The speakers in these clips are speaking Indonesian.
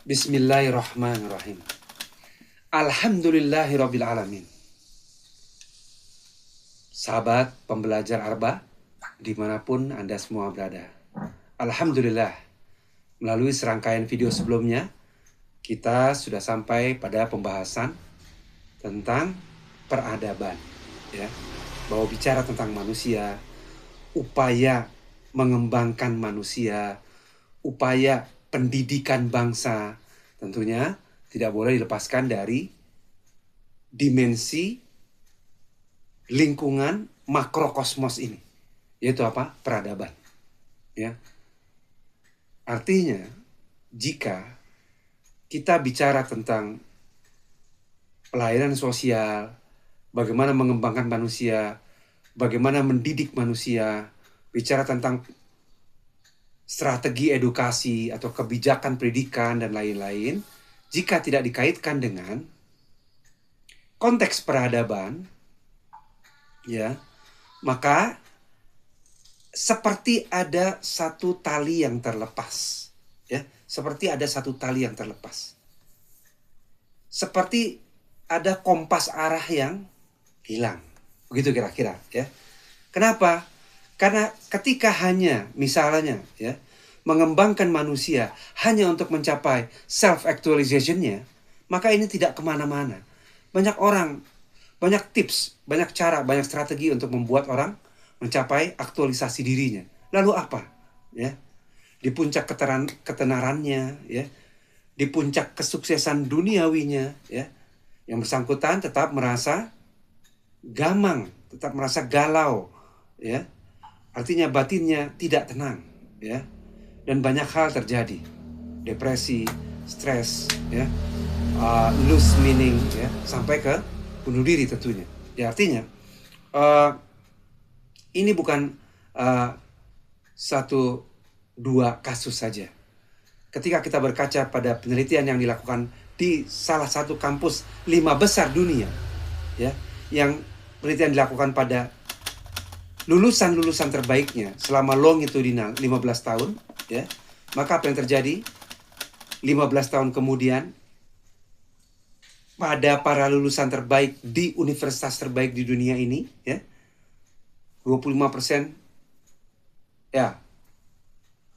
Bismillahirrahmanirrahim. Alhamdulillahirabbil alamin. Sahabat pembelajar Arba, dimanapun Anda semua berada. Alhamdulillah, melalui serangkaian video sebelumnya, kita sudah sampai pada pembahasan tentang peradaban. Ya, bahwa bicara tentang manusia, upaya mengembangkan manusia, upaya pendidikan bangsa, tentunya tidak boleh dilepaskan dari dimensi lingkungan makrokosmos ini, yaitu apa? Peradaban. Ya. Artinya, jika kita bicara tentang pelayanan sosial, bagaimana mengembangkan manusia, bagaimana mendidik manusia, bicara tentang strategi edukasi atau kebijakan pendidikan dan lain-lain, jika tidak dikaitkan dengan konteks peradaban, ya, maka seperti ada satu tali yang terlepas, ya, seperti ada satu tali yang terlepas, seperti ada kompas arah yang hilang, begitu kira-kira, ya. Kenapa? Karena ketika hanya misalnya ya mengembangkan manusia hanya untuk mencapai self-actualization-nya, maka ini tidak kemana-mana. Banyak orang, banyak tips, banyak cara, banyak strategi untuk membuat orang mencapai aktualisasi dirinya. Lalu apa? Ya, di puncak ketenarannya, ya, di puncak kesuksesan duniawinya, ya, yang bersangkutan tetap merasa gamang, tetap merasa galau, ya. Artinya batinnya tidak tenang, ya, dan banyak hal terjadi, depresi, stres, ya, lose meaning, ya, sampai ke bunuh diri tentunya. Ya, artinya ini bukan satu dua kasus saja. Ketika kita berkaca pada penelitian yang dilakukan di salah satu kampus 5 besar dunia, ya, yang penelitian dilakukan pada lulusan-lulusan terbaiknya selama longitudinal 15 tahun, ya, maka apa yang terjadi 15 tahun kemudian pada para lulusan terbaik di universitas terbaik di dunia ini, ya, 25%, ya,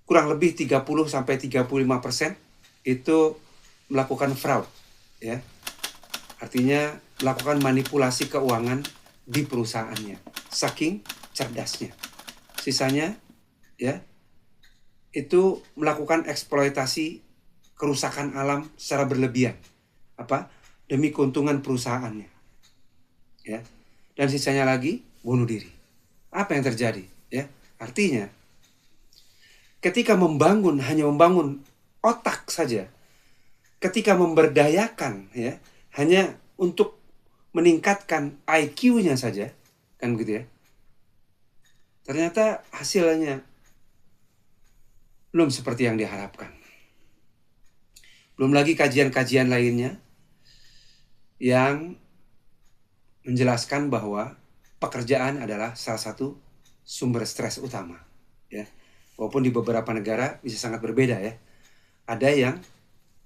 kurang lebih 30-35% itu melakukan fraud, ya, artinya melakukan manipulasi keuangan di perusahaannya, saking cerdasnya. Sisanya, ya, itu melakukan eksploitasi kerusakan alam secara berlebihan, apa, demi keuntungan perusahaannya, ya, dan sisanya lagi bunuh diri. Apa yang terjadi, ya? Artinya ketika membangun hanya membangun otak saja, ketika memberdayakan, ya, hanya untuk meningkatkan IQ-nya saja, kan begitu, ya, ternyata hasilnya belum seperti yang diharapkan. Belum lagi kajian-kajian lainnya yang menjelaskan bahwa pekerjaan adalah salah satu sumber stres utama, ya. Walaupun di beberapa negara bisa sangat berbeda, ya. Ada yang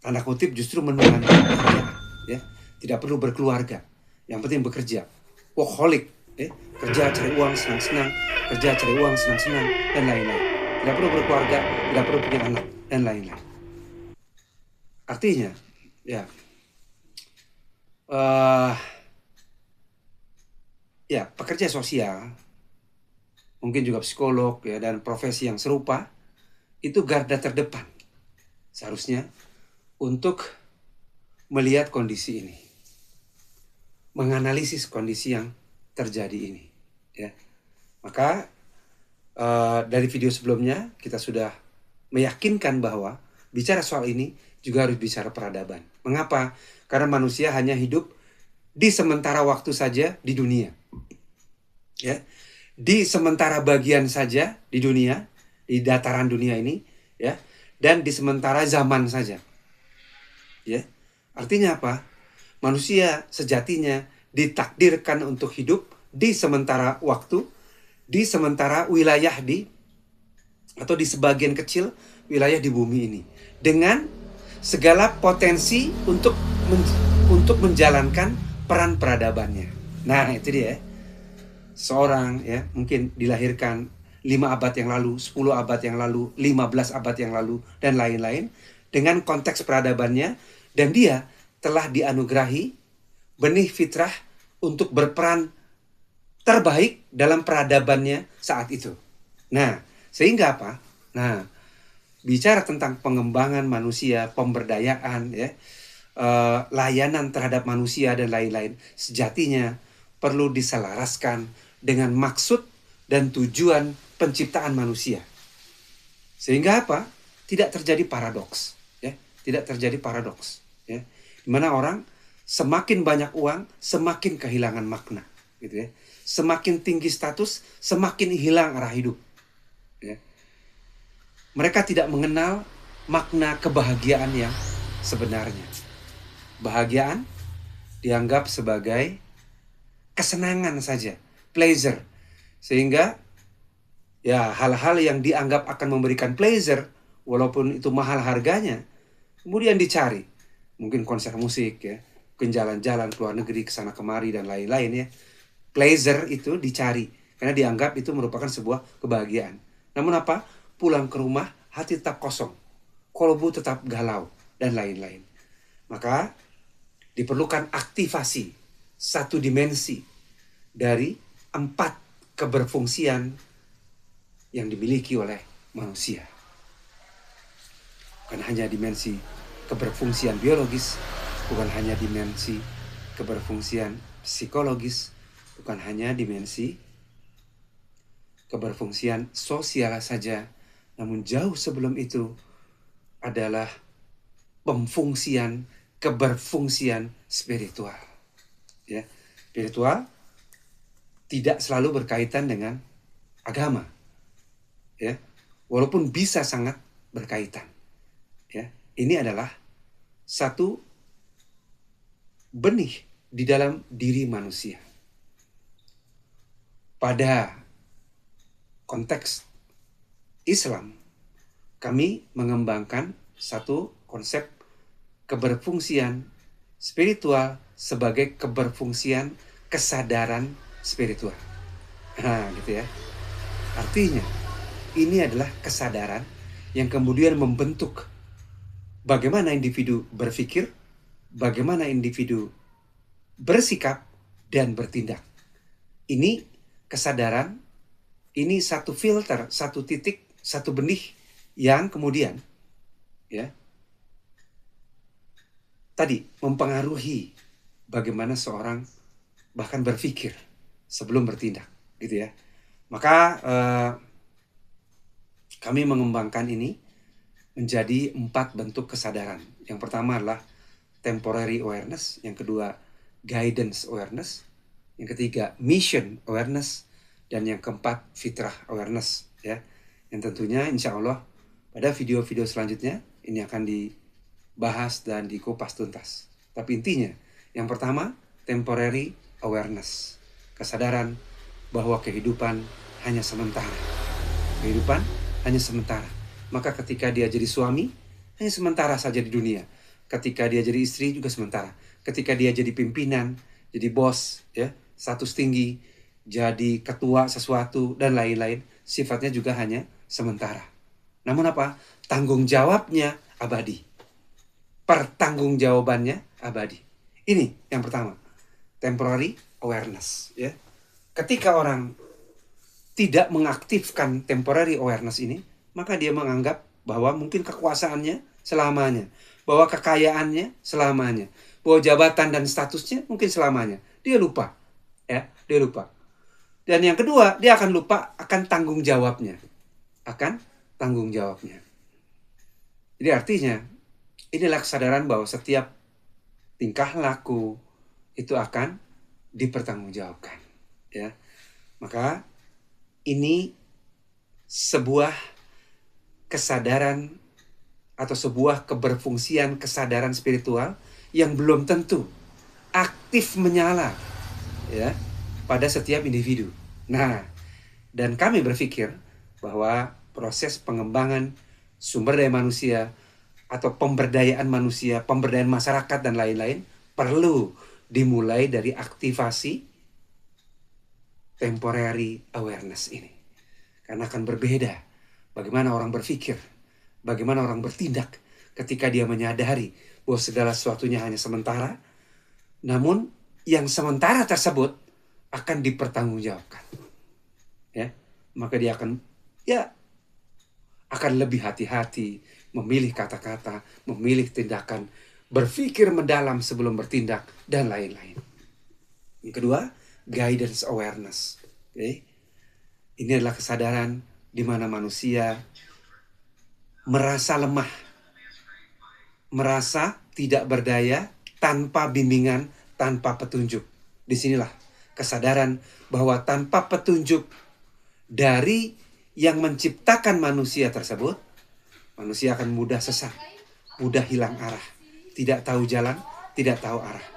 tanda kutip justru menunggangi pekerjaan, ya. Tidak perlu berkeluarga, yang penting bekerja. Workaholic, ya. Kerja cari uang senang-senang, kerja cari uang senang-senang, dan lain-lain. Tidak perlu berkeluarga, tidak perlu punya anak, dan lain-lain. Artinya, ya, ya, pekerja sosial, mungkin juga psikolog, ya, dan profesi yang serupa, itu garda terdepan seharusnya untuk melihat kondisi ini, menganalisis kondisi yang terjadi ini, ya. Maka dari video sebelumnya kita sudah meyakinkan bahwa bicara soal ini juga harus bicara peradaban. Mengapa? Karena manusia hanya hidup di sementara waktu saja di dunia, ya, di sementara bagian saja di dunia, di dataran dunia ini, ya, dan di sementara zaman saja, ya. Artinya apa? Manusia sejatinya ditakdirkan untuk hidup di sementara waktu, di sementara wilayah atau di sebagian kecil wilayah di bumi ini, dengan segala potensi untuk menjalankan peran peradabannya. Nah, itu dia. Seorang ya mungkin dilahirkan 5 abad yang lalu, 10 abad yang lalu, 15 abad yang lalu, dan lain-lain, dengan konteks peradabannya, dan dia telah dianugerahi benih fitrah untuk berperan terbaik dalam peradabannya saat itu. Nah, sehingga apa? Nah, bicara tentang pengembangan manusia, pemberdayaan, ya, layanan terhadap manusia dan lain-lain, sejatinya perlu diselaraskan dengan maksud dan tujuan penciptaan manusia. Sehingga apa? Tidak terjadi paradoks, ya. Tidak terjadi paradoks, ya. Di mana orang semakin banyak uang, semakin kehilangan makna, gitu ya. Semakin tinggi status, semakin hilang arah hidup, ya. Mereka tidak mengenal makna kebahagiaan yang sebenarnya. Bahagiaan dianggap sebagai kesenangan saja, pleasure. Sehingga ya hal-hal yang dianggap akan memberikan pleasure, walaupun itu mahal harganya, kemudian dicari. Mungkin konser musik, ya, mungkin jalan-jalan ke luar negeri, ke sana kemari dan lain-lain, ya. Pleasure itu dicari karena dianggap itu merupakan sebuah kebahagiaan. Namun apa? Pulang ke rumah hati tetap kosong, kolbu tetap galau dan lain-lain. Maka diperlukan aktivasi satu dimensi dari 4 keberfungsian yang dimiliki oleh manusia. Bukan hanya dimensi keberfungsian biologis, bukan hanya dimensi keberfungsian psikologis, bukan hanya dimensi keberfungsian sosial saja, namun jauh sebelum itu adalah keberfungsian spiritual. Ya, spiritual tidak selalu berkaitan dengan agama, ya, walaupun bisa sangat berkaitan. Ya, ini adalah satu benih di dalam diri manusia. Pada konteks Islam, kami mengembangkan satu konsep keberfungsian spiritual sebagai keberfungsian kesadaran spiritual. Nah, gitu ya. Artinya, ini adalah kesadaran yang kemudian membentuk bagaimana individu berpikir, bagaimana individu bersikap dan bertindak. Ini kesadaran, ini satu filter, satu titik, satu benih yang kemudian, ya, tadi mempengaruhi bagaimana seorang bahkan berpikir sebelum bertindak, gitu ya. Maka kami mengembangkan ini menjadi 4 bentuk kesadaran. Yang pertama adalah temporary awareness, yang kedua guidance awareness, yang ketiga mission awareness, dan yang keempat fitrah awareness, ya. Yang tentunya insya Allah pada video-video selanjutnya ini akan dibahas dan dikupas tuntas. Tapi intinya, yang pertama temporary awareness, kesadaran bahwa kehidupan hanya sementara. Kehidupan hanya sementara. Maka ketika dia jadi suami, hanya sementara saja di dunia. Ketika dia jadi istri juga sementara. Ketika dia jadi pimpinan, jadi bos, ya, status tinggi, jadi ketua sesuatu dan lain-lain, sifatnya juga hanya sementara. Namun apa? Tanggung jawabnya abadi. Pertanggungjawabannya abadi. Ini yang pertama. Temporary awareness, ya. Ketika orang tidak mengaktifkan temporary awareness ini, maka dia menganggap bahwa mungkin kekuasaannya selamanya, bahwa kekayaannya selamanya, bahwa jabatan dan statusnya mungkin selamanya. Dia lupa, ya, dia lupa. Dan yang kedua, dia akan lupa akan tanggung jawabnya, Jadi artinya, inilah kesadaran bahwa setiap tingkah laku itu akan dipertanggungjawabkan, ya. Maka ini sebuah kesadaran atau sebuah keberfungsian kesadaran spiritual yang belum tentu aktif menyala, ya, pada setiap individu. Nah, dan kami berpikir bahwa proses pengembangan sumber daya manusia, atau pemberdayaan manusia, pemberdayaan masyarakat dan lain-lain perlu dimulai dari aktivasi temporary awareness ini. Karena akan berbeda bagaimana orang berpikir, bagaimana orang bertindak ketika dia menyadari bahwa segala sesuatunya hanya sementara, namun yang sementara tersebut akan dipertanggungjawabkan. Ya, maka dia akan lebih hati-hati memilih kata-kata, memilih tindakan, berpikir mendalam sebelum bertindak, dan lain-lain. Yang kedua, guidance awareness. Okay? Ini adalah kesadaran di mana manusia merasa lemah, merasa tidak berdaya tanpa bimbingan, tanpa petunjuk. Disinilah kesadaran bahwa tanpa petunjuk dari yang menciptakan manusia tersebut, manusia akan mudah sesat, mudah hilang arah, tidak tahu jalan, tidak tahu arah,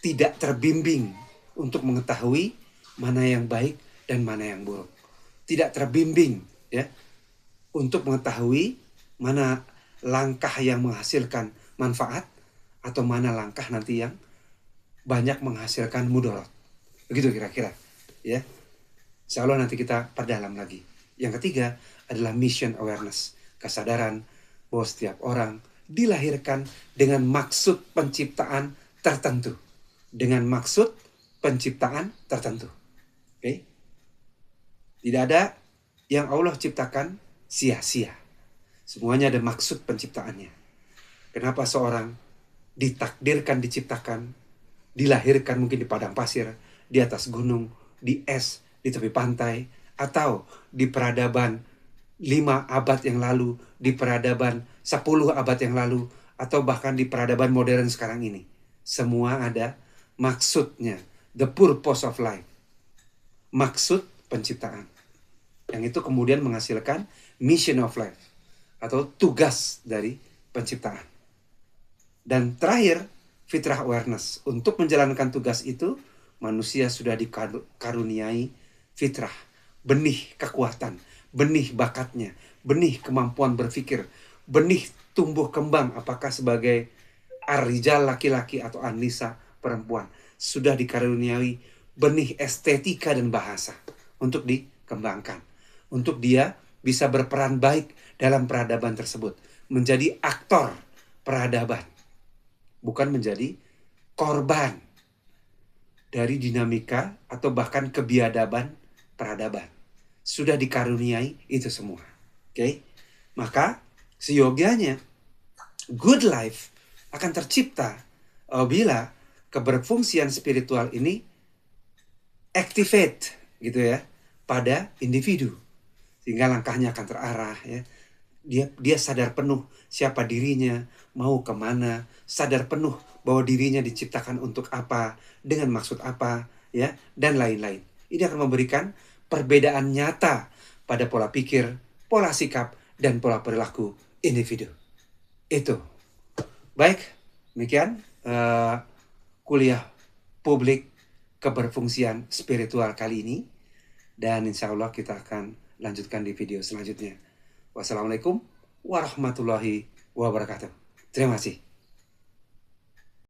tidak terbimbing untuk mengetahui mana yang baik dan mana yang buruk, tidak terbimbing ya untuk mengetahui mana langkah yang menghasilkan manfaat atau mana langkah nanti yang banyak menghasilkan mudarat. Begitu kira-kira ya. Insya Allah nanti kita perdalam lagi. Yang ketiga adalah mission awareness. Kesadaran bahwa setiap orang dilahirkan dengan maksud penciptaan tertentu. Dengan maksud penciptaan tertentu. Oke? Tidak ada yang Allah ciptakan sia-sia. Semuanya ada maksud penciptaannya. Kenapa seorang ditakdirkan diciptakan, dilahirkan mungkin di padang pasir, di atas gunung, di es, di tepi pantai, atau di peradaban 5 abad yang lalu, di peradaban 10 abad yang lalu, atau bahkan di peradaban modern sekarang ini. Semua ada maksudnya. The purpose of life. Maksud penciptaan. Yang itu kemudian menghasilkan mission of life. Atau tugas dari penciptaan. Dan terakhir, fitrah awareness. Untuk menjalankan tugas itu, manusia sudah dikaruniai fitrah, benih kekuatan, benih bakatnya, benih kemampuan berpikir, benih tumbuh kembang apakah sebagai ar-rijal laki-laki atau an-nisa perempuan. Sudah dikaruniai benih estetika dan bahasa untuk dikembangkan. Untuk dia bisa berperan baik dalam peradaban tersebut. Menjadi aktor peradaban. Bukan menjadi korban dari dinamika atau bahkan kebiadaban peradaban. Sudah dikaruniai itu semua. Oke? Maka seyogianya good life akan tercipta apabila keberfungsian spiritual ini activate gitu ya pada individu. Sehingga langkahnya akan terarah ya. Dia sadar penuh siapa dirinya, mau kemana, sadar penuh bahwa dirinya diciptakan untuk apa, dengan maksud apa, ya, dan lain-lain. Ini akan memberikan perbedaan nyata pada pola pikir, pola sikap, dan pola perilaku individu. Itu. Baik, demikian kuliah publik keberfungsian spiritual kali ini. Dan insya Allah kita akan lanjutkan di video selanjutnya. Wassalamualaikum warahmatullahi wabarakatuh. Terima kasih.